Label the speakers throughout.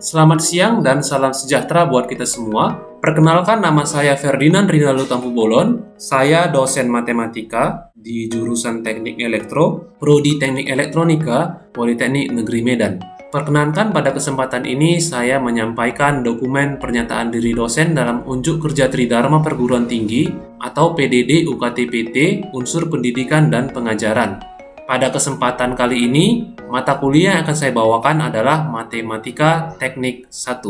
Speaker 1: Selamat siang dan salam sejahtera buat kita semua. Perkenalkan, nama saya Ferdinand Rinaldo Tampu Bolon. Saya dosen matematika di jurusan Teknik Elektro, Prodi Teknik Elektronika, Politeknik Negeri Medan. Perkenankan, pada kesempatan ini saya menyampaikan dokumen pernyataan diri dosen dalam unjuk kerja Tridharma Perguruan Tinggi atau PDD UKT-PT Unsur Pendidikan dan Pengajaran. Pada kesempatan kali ini, mata kuliah yang akan saya bawakan adalah Matematika Teknik 1.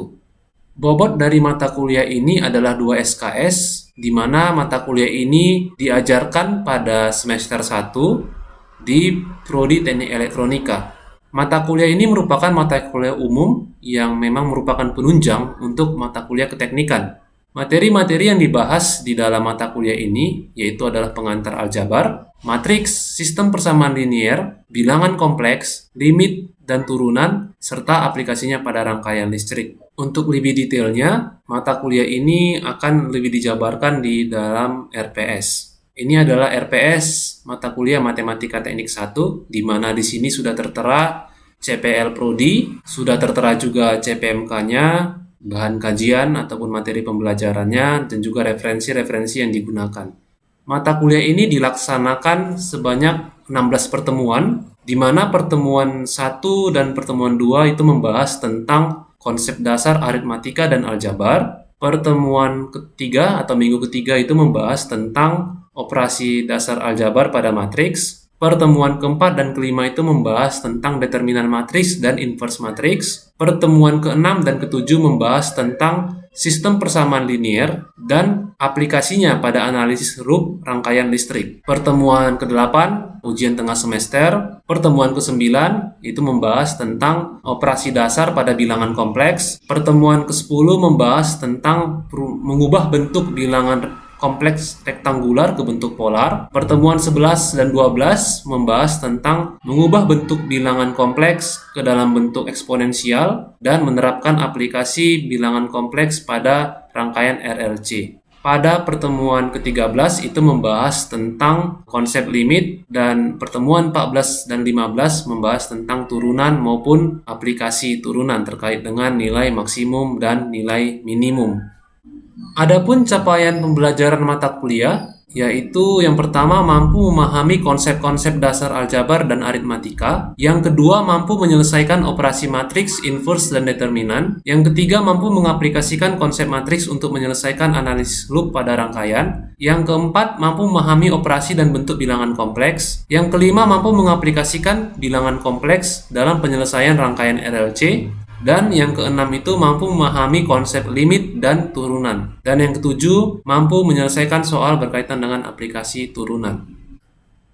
Speaker 1: Bobot dari mata kuliah ini adalah 2 SKS, di mana mata kuliah ini diajarkan pada semester 1 di Prodi Teknik Elektronika. Mata kuliah ini merupakan mata kuliah umum yang memang merupakan penunjang untuk mata kuliah keteknikan. Materi-materi yang dibahas di dalam mata kuliah ini yaitu adalah pengantar aljabar, matriks, sistem persamaan linier, bilangan kompleks, limit dan turunan, serta aplikasinya pada rangkaian listrik. Untuk lebih detailnya, mata kuliah ini akan lebih dijabarkan di dalam RPS. Ini adalah RPS mata kuliah Matematika Teknik 1, di mana di sini sudah tertera CPL Prodi, sudah tertera juga CPMK-nya, bahan kajian ataupun materi pembelajarannya, dan juga referensi-referensi yang digunakan. Mata kuliah ini dilaksanakan sebanyak 16 pertemuan, di mana pertemuan 1 dan pertemuan 2 itu membahas tentang konsep dasar aritmatika dan aljabar. Pertemuan ketiga atau minggu ketiga itu membahas tentang operasi dasar aljabar pada matriks. Pertemuan keempat dan kelima itu membahas tentang determinan matriks dan inverse matriks. Pertemuan keenam dan ketujuh membahas tentang sistem persamaan linier dan aplikasinya pada analisis rup rangkaian listrik. Pertemuan ke-8, ujian tengah semester. Pertemuan ke-9 itu membahas tentang operasi dasar pada bilangan kompleks. Pertemuan ke-10 membahas tentang mengubah bentuk bilangan kompleks rektangular ke bentuk polar. Pertemuan 11 dan 12 membahas tentang mengubah bentuk bilangan kompleks ke dalam bentuk eksponensial dan menerapkan aplikasi bilangan kompleks pada rangkaian RLC. Pada pertemuan ke-13 itu membahas tentang konsep limit, dan pertemuan 14 dan 15 membahas tentang turunan maupun aplikasi turunan terkait dengan nilai maksimum dan nilai minimum. Adapun capaian pembelajaran mata kuliah, yaitu yang pertama mampu memahami konsep-konsep dasar aljabar dan aritmatika, yang kedua mampu menyelesaikan operasi matriks, inverse, dan determinan, yang ketiga mampu mengaplikasikan konsep matriks untuk menyelesaikan analisis loop pada rangkaian, yang keempat mampu memahami operasi dan bentuk bilangan kompleks, yang kelima mampu mengaplikasikan bilangan kompleks dalam penyelesaian rangkaian RLC, dan yang keenam itu mampu memahami konsep limit dan turunan. Dan yang ketujuh, mampu menyelesaikan soal berkaitan dengan aplikasi turunan.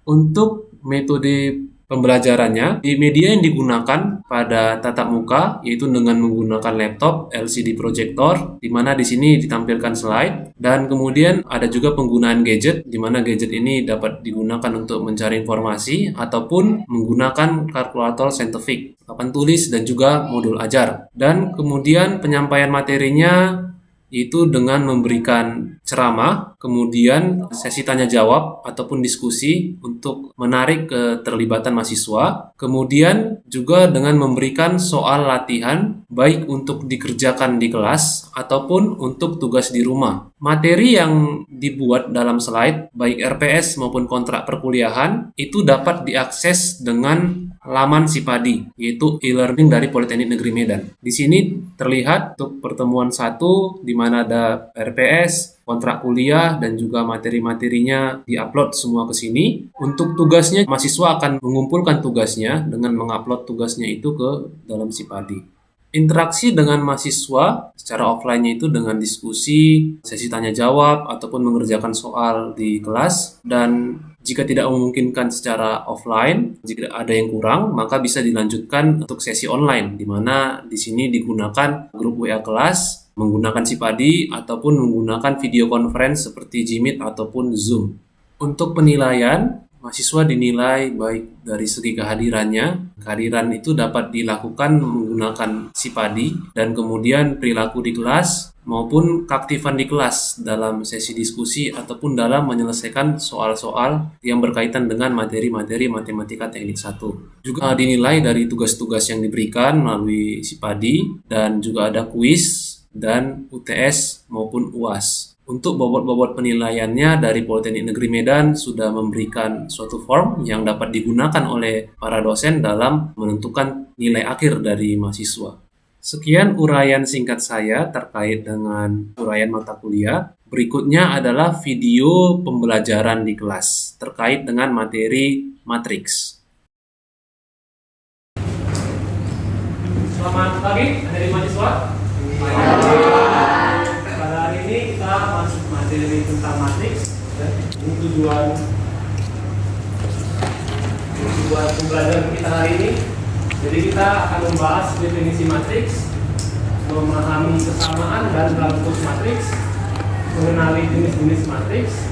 Speaker 1: Untuk metode pembelajarannya, di media yang digunakan pada tatap muka yaitu dengan menggunakan laptop LCD projector, di mana di sini ditampilkan slide, dan kemudian ada juga penggunaan gadget, di mana gadget ini dapat digunakan untuk mencari informasi ataupun menggunakan kalkulator saintifik, papan tulis, dan juga modul ajar. Dan kemudian penyampaian materinya itu dengan memberikan ceramah, kemudian sesi tanya jawab ataupun diskusi untuk menarik keterlibatan mahasiswa, kemudian juga dengan memberikan soal latihan baik untuk dikerjakan di kelas ataupun untuk tugas di rumah. Materi yang dibuat dalam slide, baik RPS maupun kontrak perkuliahan, itu dapat diakses dengan laman Sipadi, yaitu e-learning dari Politeknik Negeri Medan. Di sini terlihat untuk pertemuan 1, di mana ada RPS, kontrak kuliah, dan juga materi-materinya diupload semua ke sini. Untuk tugasnya, mahasiswa akan mengumpulkan tugasnya dengan mengupload tugasnya itu ke dalam Sipadi. Interaksi dengan mahasiswa secara offline-nya itu dengan diskusi, sesi tanya jawab, ataupun mengerjakan soal di kelas. Dan jika tidak memungkinkan secara offline, jika ada yang kurang, maka bisa dilanjutkan untuk sesi online, di mana di sini digunakan grup WA kelas, menggunakan Sipadi, ataupun menggunakan video conference seperti Jmeet ataupun Zoom. Untuk penilaian, mahasiswa dinilai baik dari segi kehadirannya Kehadiran itu dapat dilakukan menggunakan sipadi dan kemudian perilaku di kelas maupun keaktifan di kelas dalam sesi diskusi ataupun dalam menyelesaikan soal-soal yang berkaitan dengan materi-materi matematika teknik 1. Juga dinilai dari tugas-tugas yang diberikan melalui sipadi dan juga ada kuis dan UTS maupun UAS. Untuk bobot-bobot penilaiannya dari Politeknik Negeri Medan sudah memberikan suatu form yang dapat digunakan oleh para dosen dalam menentukan nilai akhir dari mahasiswa. Sekian uraian singkat saya terkait dengan uraian mata kuliah. Berikutnya adalah video pembelajaran di kelas terkait dengan materi matriks.
Speaker 2: Selamat pagi, adik mahasiswa. Pada hari ini kita masuk materi tentang matriks. Ini tujuan pembelajaran kita hari ini. Jadi kita akan membahas definisi matriks, memahami kesamaan dan bentuk matriks, mengenali jenis-jenis matriks,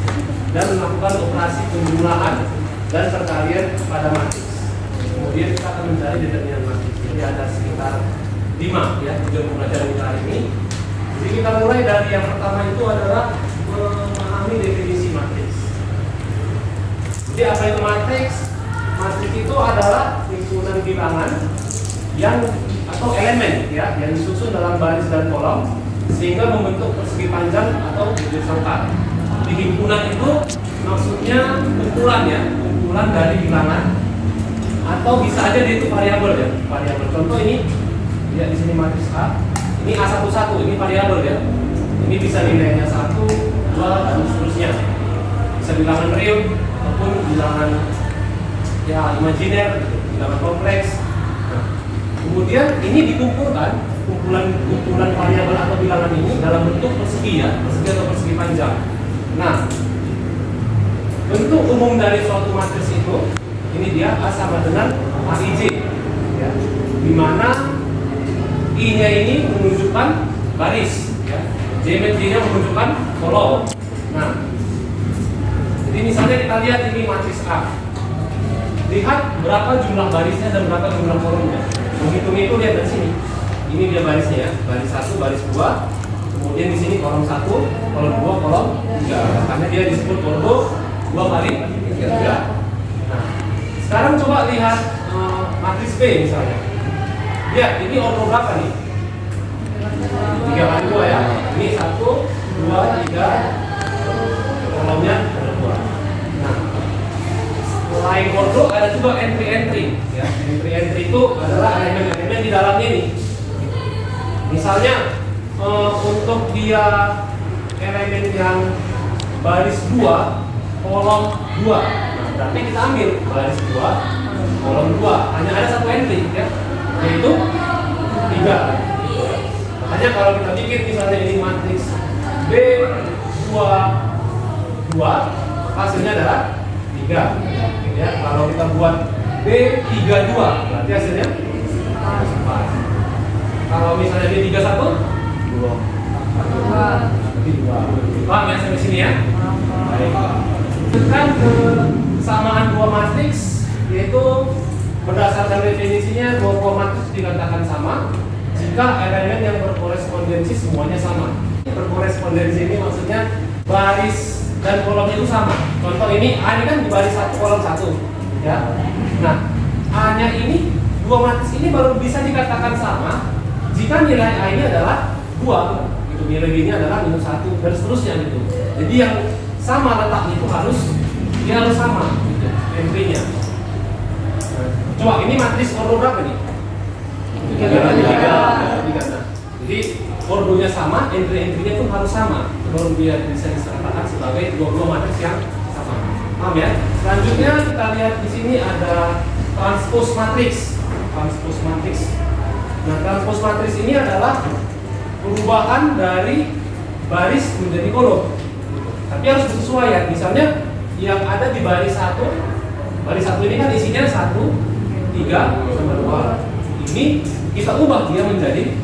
Speaker 2: dan melakukan operasi penjumlahan dan perkalian pada matriks. Kemudian kita akan mencari determinan matriks. Jadi ada sekitar 5 ya tujuan pembelajaran kita hari ini. Jadi kita mulai dari yang pertama itu adalah memahami definisi matriks. Jadi apa itu matriks? Matriks itu adalah himpunan bilangan yang atau elemen ya yang disusun dalam baris dan kolom sehingga membentuk persegi panjang atau bujur sangkar. Di himpunan itu maksudnya kumpulan ya, kumpulan dari bilangan atau bisa aja dia itu variabel ya, variabel. Contoh ini ya di sini matriks A, ini A11, ini variabel ya. Ini bisa nilainya 1, 2 dan seterusnya. Bisa bilangan real ataupun bilangan ya imajiner, bilangan kompleks. Nah, kemudian ini dikumpulkan, kumpulan variabel atau bilangan ini dalam bentuk persegi ya, persegi atau persegi panjang. Nah, bentuk umum dari suatu matriks itu, ini dia A sama dengan AIJ ya, di mana I-nya ini menunjukkan baris ya, J-nya menunjukkan kolom. Nah, jadi misalnya kita lihat ini matriks A. Lihat berapa jumlah barisnya dan berapa jumlah kolomnya. Menghitung itu lihat dari sini. Ini dia barisnya ya, baris 1, baris 2. Kemudian di sini kolom 1, kolom 2, kolom 3. Makanya dia disebut kolom 2 kali 3. Nah, sekarang coba lihat matriks B misalnya. Lihat ini ordo berapa nih? 3 kali 2 ya. Ini 1, 2, 3. Kolomnya ada 2. Nah, selain ordo ada juga entry ya. Entry itu adalah elemen-elemen di dalamnya nih. Misalnya untuk dia elemen yang baris 2 kolom 2. Nah, berarti kita ambil baris 2 kolom 2. Hanya ada satu entry ya, yaitu 3. Makanya kalau kita bikin misalnya ini matriks B2 2, hasilnya adalah 3. Ya, kalau kita buat B32 berarti hasilnya 4. Kalau misalnya B31 2. Paham ya sampai sini ya? Baik. Kan kesamaan dua matriks yaitu berdasarkan definisinya dua matriks dikatakan sama jika elemen yang berkorespondensi semuanya sama. Berkorespondensi ini maksudnya baris dan kolomnya itu sama. Contoh ini A ini kan di baris 1 kolom 1 ya. Nah, A-nya ini dua matriks ini baru bisa dikatakan sama jika nilai A ini adalah 2 gitu, nilai B-nya adalah -1 dan seterusnya gitu. Jadi yang sama letaknya itu harus sama gitu, entry-nya. Coba ini matriks ordo berapa nih? 3. Jadi ordonya sama, entry-entry-nya pun harus sama. Baru dia bisa dikatakan sebagai dua matriks yang sama. Paham ya? Selanjutnya kita lihat di sini ada transpose matriks. Transpose matriks. Nah, transpose matriks ini adalah perubahan dari baris menjadi kolom. Tapi harus bersesuaian. Misalnya yang ada di baris 1, baris 1 ini kan isinya 1, 3, sama 2. Ini kita ubah dia menjadi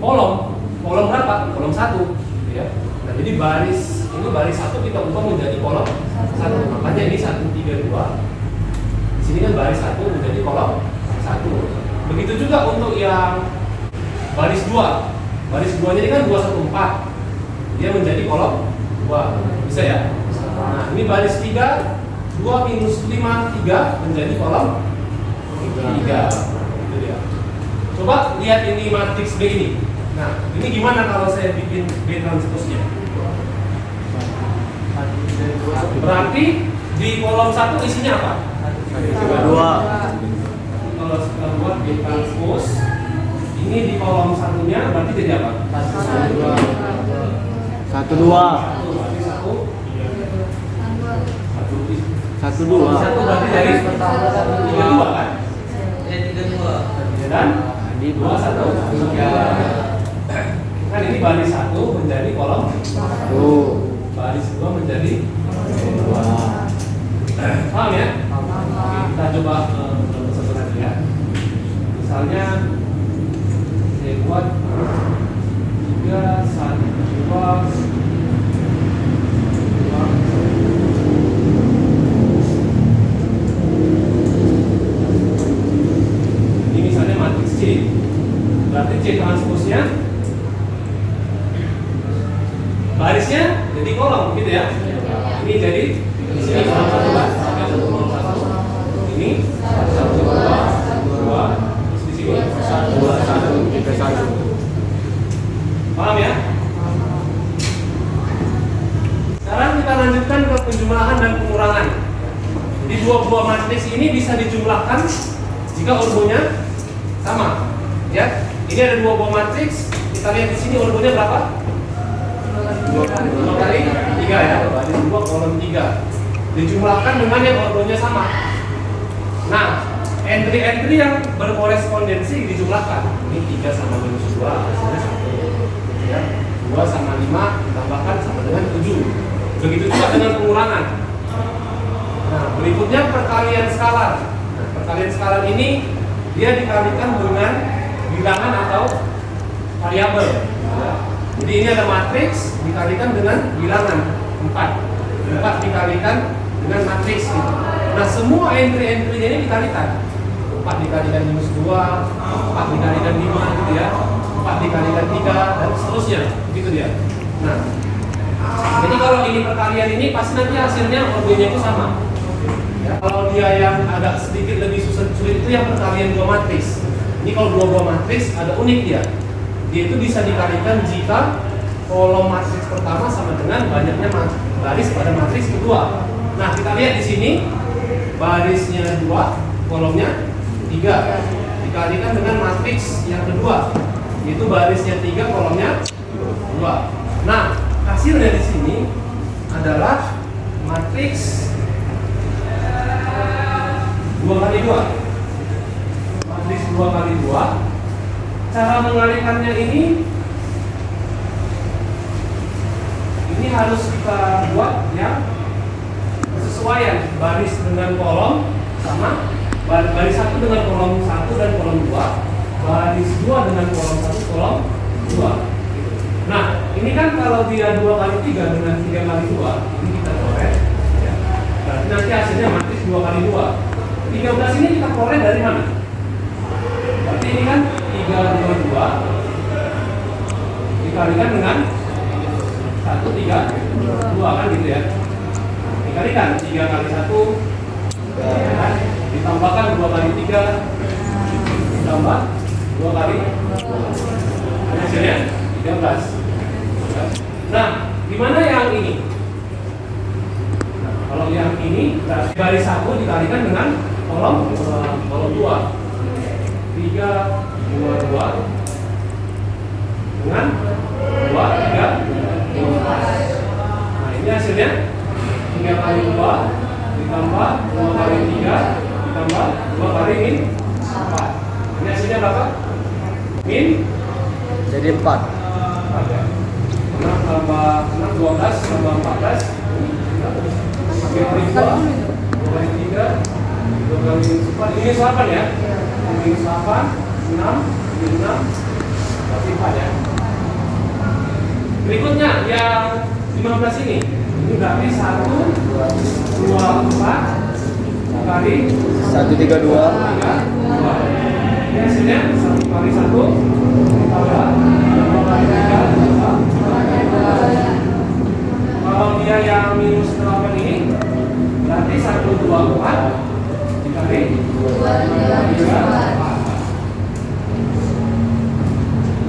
Speaker 2: kolom. Kolom berapa? Kolom 1 ya. Nah, jadi baris 1 kita ubah menjadi kolom 1. Makanya ini 1, 3, 2. Di sini kan baris 1 menjadi kolom 1. Begitu juga untuk yang baris 2. Baris 2-nya ini kan 214. Dia menjadi kolom 2. Bisa ya? Nah, ini baris 3, 2 minus 5, 3 menjadi kolom 3. Itu dia. Coba lihat ini matriks B ini. Nah, ini gimana kalau saya bikin B transposnya? Berarti di kolom 1 isinya apa?
Speaker 3: 2.
Speaker 2: Kalau kita buat B transpos, ini di kolom satunya berarti jadi apa?
Speaker 3: 1 2.
Speaker 2: Berarti 1
Speaker 3: 1 2.
Speaker 2: berarti dari 32 kan? Dan 2 1 kan ini baris 1 menjadi kolom 1, baris 2 menjadi 2. Paham ya? Oke, kita coba satu lagi ya. Misalnya saya buat 3 1 2 ini misalnya matriks C. Berarti C transposnya barisnya jadi kolom gitu ya. Ini jadi di sini kolom 1 kan? Ini 1 2 di sini 1 2 1 3 1. Paham ya? Sekarang kita lanjutkan ke penjumlahan dan pengurangan. Jadi dua buah matriks ini bisa dijumlahkan jika ordonya sama. Ya, ini ada dua buah matriks. Kita lihat di sini ordonya berapa? 2 kali 3 ya. Baris 2 kolom 3. Dijumlahkan dengan yang ordonya sama. Nah, entry-entry yang berkorespondensi dijumlahkan. Ini 3 sama minus 2 hasilnya 1. Ya, 2 sama 5 ditambahkan sama dengan 7. Begitu juga dengan pengurangan. Nah, berikutnya perkalian skalar. Nah, perkalian skalar ini dia dikalikan dengan bilangan atau variabel. Ya. Jadi ini ada matriks dikalikan dengan bilangan 4. 4 dikalikan dengan matriks gitu. Nah, semua entry-entry-nya ini dikalikan. 4 dikalikan minus 2, 4 dikalikan 5 gitu ya. 4 dikalikan 3 dan seterusnya. Begitu dia. Nah, jadi kalau ini perkalian ini pasti nanti hasilnya ordonya itu sama. Ya, kalau dia yang agak sedikit lebih sulit itu yang perkalian dua matriks. Ini kalau dua buah matriks ada unik dia. Dia itu bisa dikalikan jika kolom matriks pertama sama dengan banyaknya baris pada matriks kedua. Nah, kita lihat di sini barisnya 2, kolomnya 3 dikalikan dengan matriks yang kedua. Itu barisnya 3, kolomnya 2. Nah, hasilnya di sini adalah matriks 2 kali 2. Matriks 2 kali 2. Cara mengalikannya ini harus kita buat yang kesesuaian baris dengan kolom sama baris 1 dengan kolom 1 dan kolom 2, baris 2 dengan kolom 1 kolom 2. Nah, ini kan kalau dia 2 kali 3 dengan 3 kali 2, ini kita coret ya. Berarti nanti hasilnya matriks 2 kali 2. 13 ini kita coret dari mana? Berarti ini kan 3 2 2 dikalikan dengan 1 3 2 kan gitu ya. Dikalikan 3 kali 1 ditambahkan 2 kali 3 ditambah 2 kali 2. Hasilnya 13. Nah, gimana yang ini? Nah, kalau yang ini baris 1 dikalikan dengan kolom 2. 3 2 2 dengan 2 3 2. Nah, ini hasilnya 3 kali 2 ditambah 2 kali 3 ditambah 2 kali min 4. Ini hasilnya berapa? Min
Speaker 3: jadi 4.
Speaker 2: 6 tambah 6 12 tambah 14 pakai 2 kali 3 2 kali 4 ini 8 ya. Ini 8 6 berarti 4 ya. Berikutnya yang 15 ini berarti 1 2 4 kali
Speaker 3: 1 3 2
Speaker 2: 3 2. Ini hasilnya matrisnya 1 kali 1 ditambah 2 kali 3 ditambah 4 kali 2. Kalau dia yang minus 8 ini berarti 124 dikali 2 kali 3 4.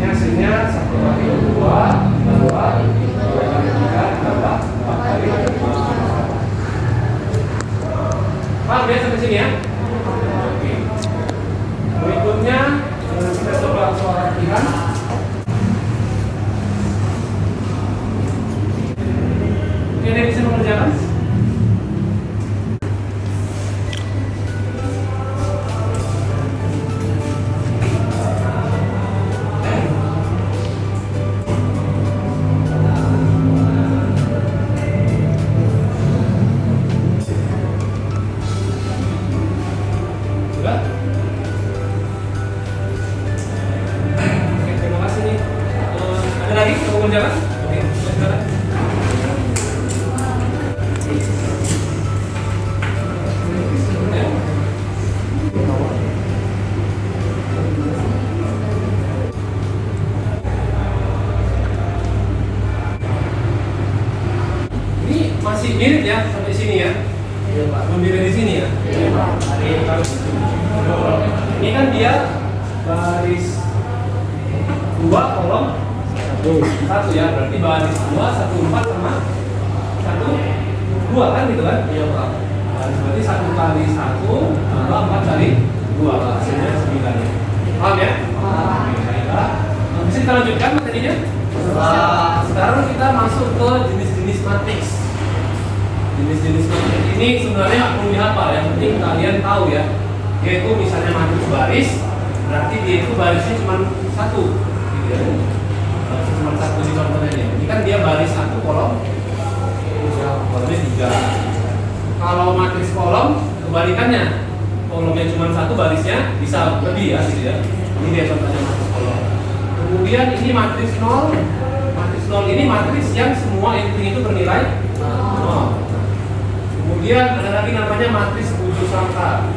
Speaker 2: Ini hasilnya 1 kali 2 ditambah 2 kali 3 ditambah 4 kali 5. Paham ya sampai sini ya? Oke. Berikutnya kita coba soal latihan. Oke, ada bisa mengerjakan? Jalan? Oke, jalan. Ini masih mirip ya sampai sini ya? Iya Pak. Mirip di sini ya? Iya Pak. Ini kan dia baris 2 kolom 1 ya, berarti baris 2, 1, 4 sama 1, 2 kan gitu kan? Iya Pak. Berarti 1 kali 1 tambah 4 kali 2, hasilnya 9 ya. Paham ya? Paham. Baiklah. Bisa kita lanjutkan materinya? Sekarang kita masuk ke jenis-jenis matriks. Jenis-jenis matriks ini sebenarnya nggak perlu dihafal, yang penting kalian tahu ya. Yaitu misalnya matriks baris, berarti dia itu barisnya cuma 1 gitu ya. Cuma 1 di contohnya ini. Ini kan dia baris 1 kolomnya 3. Kalau matriks kolom kebalikannya, kolomnya cuma 1 barisnya bisa lebih ya gitu ya. Ini dia contohnya matriks kolom. Kemudian ini matriks 0. Matriks 0 ini matriks yang semua inti itu bernilai 0. Kemudian ada lagi namanya matriks 7 sangkal.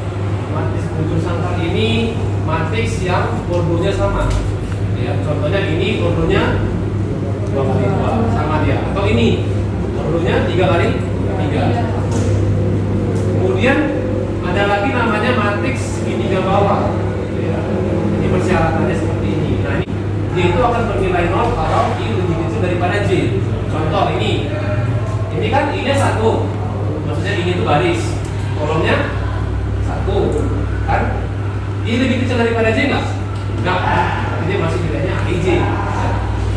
Speaker 2: Matriks 7 sangkal ini matriks yang bordonya sama. Ya, contohnya ini bordonya 2 kali 2 sama dia. Atau ini bordonya 3 kali 3. Kemudian ada lagi namanya matriks segitiga bawah. Ya, ini persyaratannya seperti ini. Nah, ini dia itu akan bernilai 0 kalau I lebih kecil daripada J. Contoh ini. Ini kan I-nya 1. Maksudnya ini itu baris. Kolomnya 1. Kan? I lebih kecil daripada J enggak? Enggak. Dia masih nilainya IJ.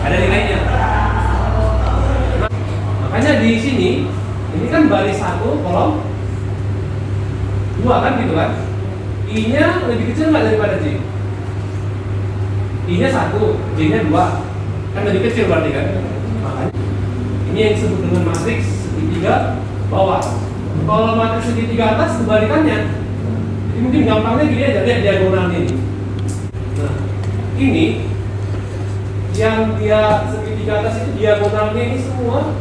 Speaker 2: Ada nilainya. Nah, makanya di sini ini kan baris 1 kolom 2 kan gitu kan? I-nya lebih kecil nggak daripada J? I-nya 1, J-nya 2. Kan lebih kecil berarti kan? Makanya ini yang disebut dengan matriks segitiga bawah. Kalau matriks segitiga atas kebalikannya. Jadi mungkin gampangnya gini aja, lihat diagonalnya ini. Nah, ini yang dia segitiga atas itu diagonalnya ini semua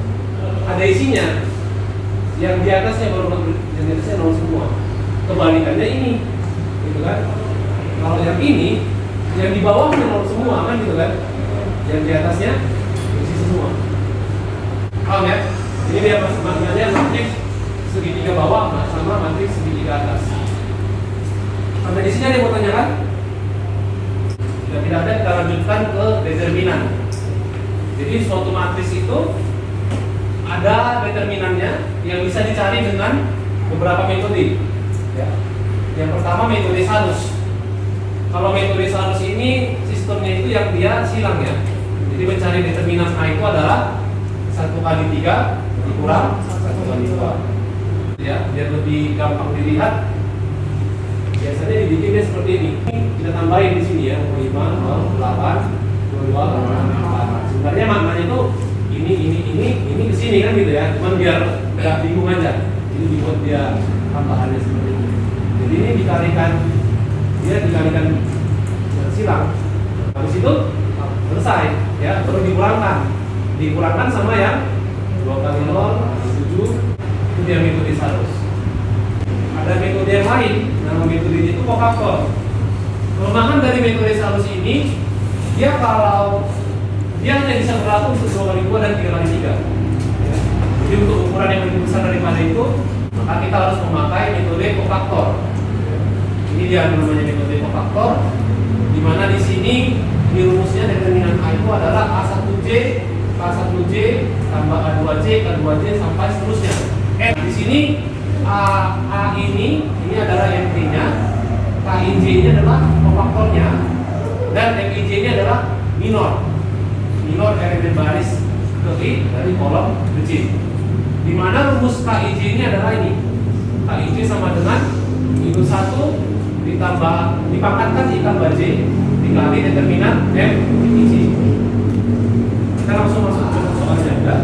Speaker 2: ada isinya. Yang di atasnya baru yang di atasnya 0 semua. Kebalikannya ini, gitu kan? Kalau yang ini, yang di bawahnya 0 semua kan gitu kan? Yang di atasnya isi semua. Paham ya? Ini dia maknanya matriks segitiga bawah sama matriks segitiga atas. Sampai di sini ada yang mau tanyakan? Jika tidak ada, kita lanjutkan ke determinan. Jadi suatu matriks itu ada determinannya yang bisa dicari dengan beberapa metode. Ya. Yang pertama metode Salus. Kalau metode Salus ini sistemnya itu yang dia silang ya. Jadi mencari determinan A itu adalah 1 kali 3 dikurang 1 kali 2. Ya, biar lebih gampang dilihat. Biasanya dibikinnya seperti ini. Kita tambahin di sini ya, 5, 0, 8, 22, 4. Sebenarnya maknanya itu ini ke sini kan gitu ya. Cuman biar nggak bingung aja. Ini dibuat dia tambahannya seperti ini. Jadi ini dikalikan silang. Habis itu selesai ya, baru dikurangkan sama yang 2 kali 0, 7. Itu dia metode Salus. Ada metode yang lain, nama metode itu Cockaffer. Kelemahan dari metode solusi ini, dia kalau dia hanya bisa berlaku untuk 2 kali 2 dan 3 kali 3. Ya. Jadi untuk ukuran yang lebih besar daripada itu, maka kita harus memakai metode kofaktor. Ini dia namanya metode kofaktor, di mana di sini di rumusnya determinan A itu adalah A1J, K1J tambah A2J, K2J sampai seterusnya. Di sini A ini adalah MT-nya, KIJ ini adalah kofaktornya, dan MIJ ini adalah minor elemen baris kiri dari kolom J. Di mana rumus KIJ ini adalah ini. KIJ sama dengan minus 1 dipangkatkan ditambah J dikali determinan MIJ. Kita langsung masuk ke soalnya ya.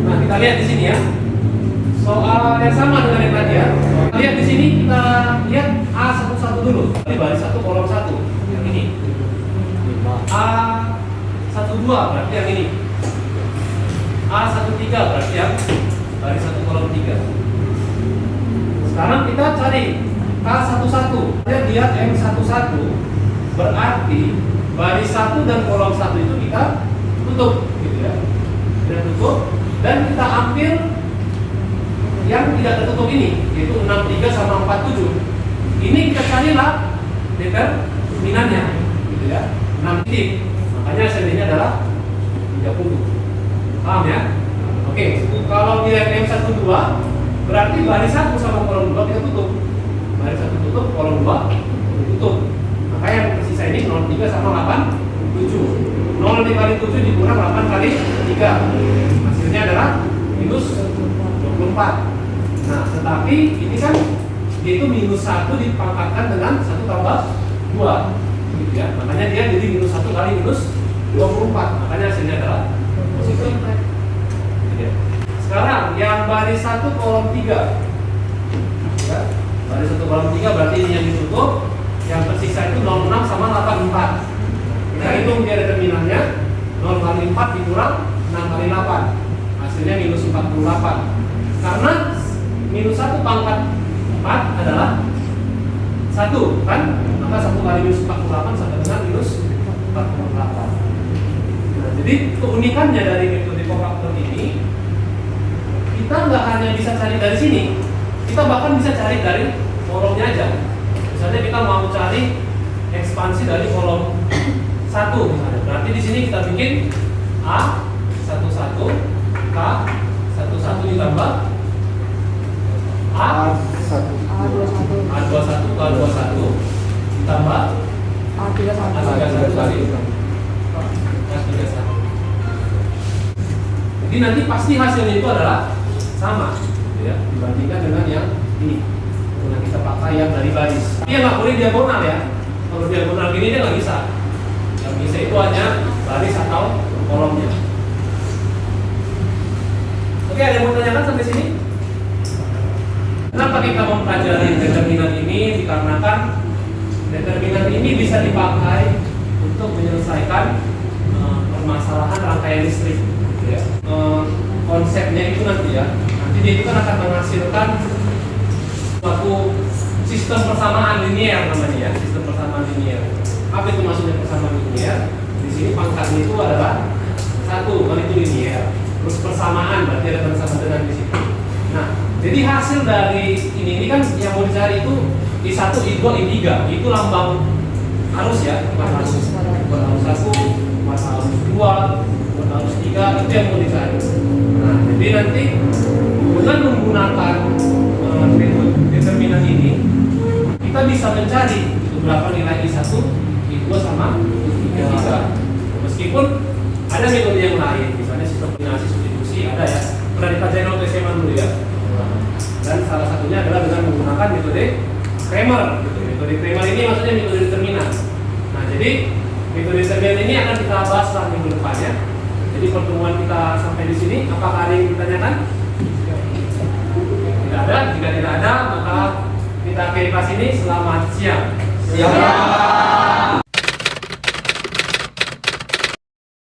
Speaker 2: Nah, kita lihat di sini ya. Soal yang sama dengan yang tadi ya. Lihat di sini kita lihat A11 dulu. Ini baris 1 kolom 1 yang ini. A12 berarti yang ini. A13 berarti yang baris 1 kolom 3. Sekarang kita cari K11. Kita lihat M11 berarti baris 1 dan kolom 1 itu kita tutup gitu ya. Kita tutup dan kita ambil yang tidak tertutup ini, yaitu 63 sama 47. Ini kita carilah determinannya gitu ya. 6 titik. Makanya hasilnya adalah 30. Paham ya? Oke, kalau dia M12 berarti baris 1 sama kolom 2 kita tutup. Baris 1 tutup, kolom 2 tutup. Maka yang tersisa ini 03 sama 87. 0 dikali 7 dikurang 8 kali 3. Hasilnya adalah minus 24. Nah, tetapi ini kan dia itu minus 1 dipangkatkan dengan 1 tambah 2 gitu ya. Makanya dia jadi minus 1 kali minus 24. Makanya hasilnya adalah positif gitu ya. Sekarang yang baris 1 kolom 3 ya. Baris 1 kolom 3 berarti ini yang ditutup. Yang tersisa itu 06 sama 84. Kita hitung dia determinannya. 0 kali 4 dikurang 6 kali 8. Hasilnya minus 48. Karena minus 1 pangkat 4 adalah 1 kan? Maka 1 kali minus 48 sama dengan minus 48. Nah, jadi keunikannya dari metode kofaktor ini, kita nggak hanya bisa cari dari sini, kita bahkan bisa cari dari kolomnya aja. Misalnya kita mau cari ekspansi dari kolom 1 misalnya. Berarti di sini kita bikin A11, K11 ditambah A21 K21 ditambah A31 kali A31. Jadi nanti pasti hasilnya itu adalah sama gitu ya, dibandingkan dengan yang ini. Nah, kita pakai yang dari baris. Dia nggak boleh diagonal ya. Kalau diagonal gini dia nggak bisa. Yang bisa itu hanya baris atau kolomnya. Oke, ada yang mau tanyakan sampai sini? Kenapa kita mempelajari determinan ini? Dikarenakan determinan ini bisa dipakai untuk menyelesaikan permasalahan rangkaian listrik. Ya. Konsepnya itu nanti ya, nanti dia itu kan akan menghasilkan suatu sistem persamaan linear namanya ya, sistem persamaan linear. Apa itu maksudnya persamaan linear? Di sini pangkatnya itu adalah 1 kali itu linear, terus persamaan berarti ada sama dengan di sini. Nah, jadi hasil dari ini kan yang mau dicari itu I1, I2, I3. Itu lambang arus ya, bukan arus 1, bukan arus 2, bukan arus 3, itu yang mau dicari. Nah, jadi nanti dengan menggunakan determinan ini, kita bisa mencari itu berapa nilai I1, I2 sama I3. Meskipun ada metode yang lain, misalnya sistem kombinasi substitusi ada ya, pernah dipelajari waktu SMA dulu ya. Dan salah satunya adalah dengan menggunakan metode Cramer. Metode Cramer ini maksudnya metode determinan. Nah, jadi metode determinan ini akan kita bahas setelah minggu depannya. Jadi pertemuan kita sampai di sini. Apakah ada yang ditanyakan? Tidak ada. Jika tidak ada, maka kita akhiri kelas ini. Selamat siang.
Speaker 3: Siap.